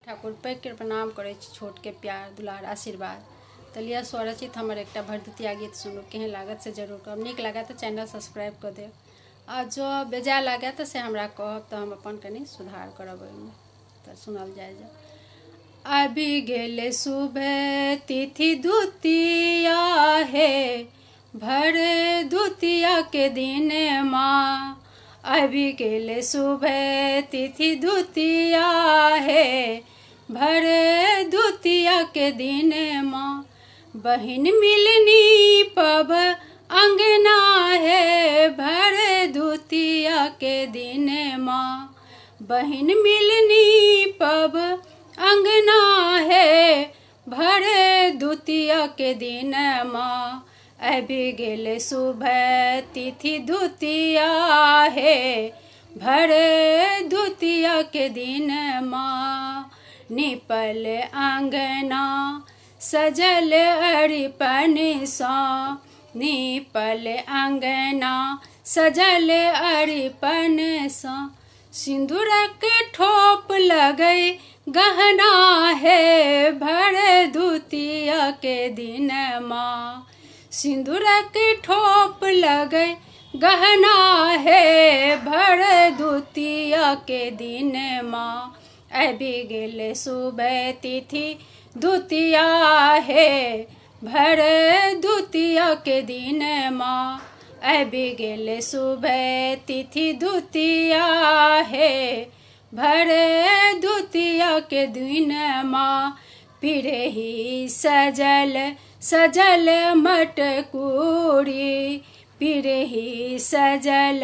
ठाकुर पैघ के प्रणाम करै छी, छोट के प्यार दुलार आशीर्वाद। तलिया स्वरचित हमर एकटा भरदुतिया गीत सुनू, केहन लागत से जरूर कहब। नीक लागत तो चैनल सब्सक्राइब कर देब, आ जो बेजाय लागत से हमरा कहब तो हम अपन कनी सुधार करब ओहिमे। तो सुनल जाय जा। आबि गेले सुबह तिथि दुतिया हे, भर दुतिया के दिन माँ। आबि गेले सुबह तिथि दुतिया हे, भर दुतिया के दिन माँ। बहिन मिलनी पब अंगना है, भर दुतिया के दिन माँ। बहिन मिलनी पब अंगना है, भर दुतिया के दिन माँ। आबि गेले सुबह तिथि दुतिया है, भर दुतिया के दिन माँ। निपल अंगना सजल अरिपन सा, निपल अंगना सजल अरिपन सा। सिंदूरक ठोप लगै गहना है, भर दुतिया के दिन माँ। सिंदूरक ठोप लगै गहना है, भर दुतिया के दिन माँ। आबि गेले सुबह तिथि दुतिया है, भर दुतिया के दिन माँ। आबि गेले सुबह तिथि दुतिया है, भर दुतिया के दिन माँ। पिरही सजल सजल मटकुरी, पिरही सजल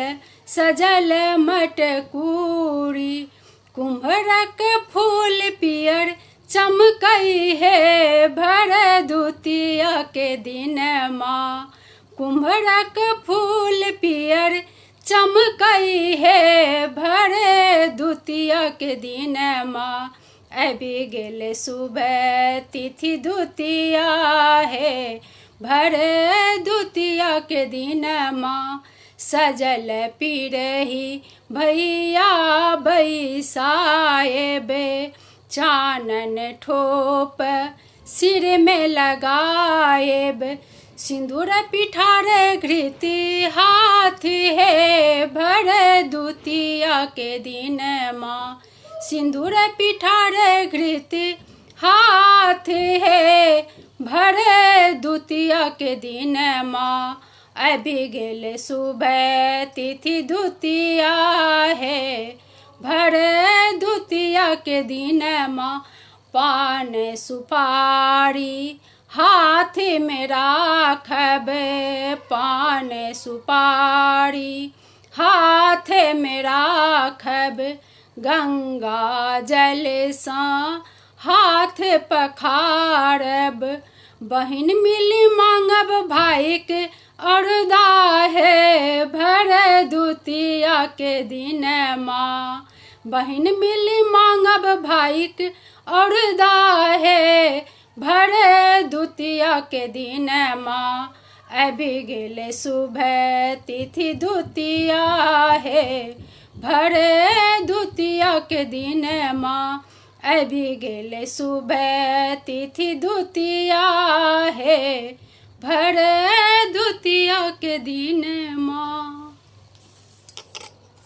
सजल मटकुरी। कुम्हरक फूल पियर चमकई है, भर दुतिया के दिन माँ। कुम्हरक फूल पियर चमकई है, भर दुतिया के दिन माँ। आबि गेले सुबह तिथि दुतिया है, भर दुतिया के दिन माँ। सजल पिरही भैया बैसाएबे, चानन ठोप सिर में लगाएब। सिंदूर पिठार घृति हाथी है, भर दुतिया के दिन माँ। सिंदूर पिठार घृति हाथ है, भर दुतिया के दिन माँ। आबि गेले सुबह तिथि दुतिया है, भर दुतिया के दिन माँ। पान सुपारी हाथ में राखब, पान सुपारी हाथ में राखब। गंगा जल सा हाथ पखारब, बहिन मिली मांगब भाईक अरदा है, भर दुतिया के दिन माँ। बहिन मिली मांगब भाईक अरदा है, भर दुतिया के दिन माँ। आबि गेले सुबह तिथि दुतिया है, भर दुतिया के दिन माँ। आबि गेले सुबह तिथि दुतिया है, भर दुतिया के दिन माँ।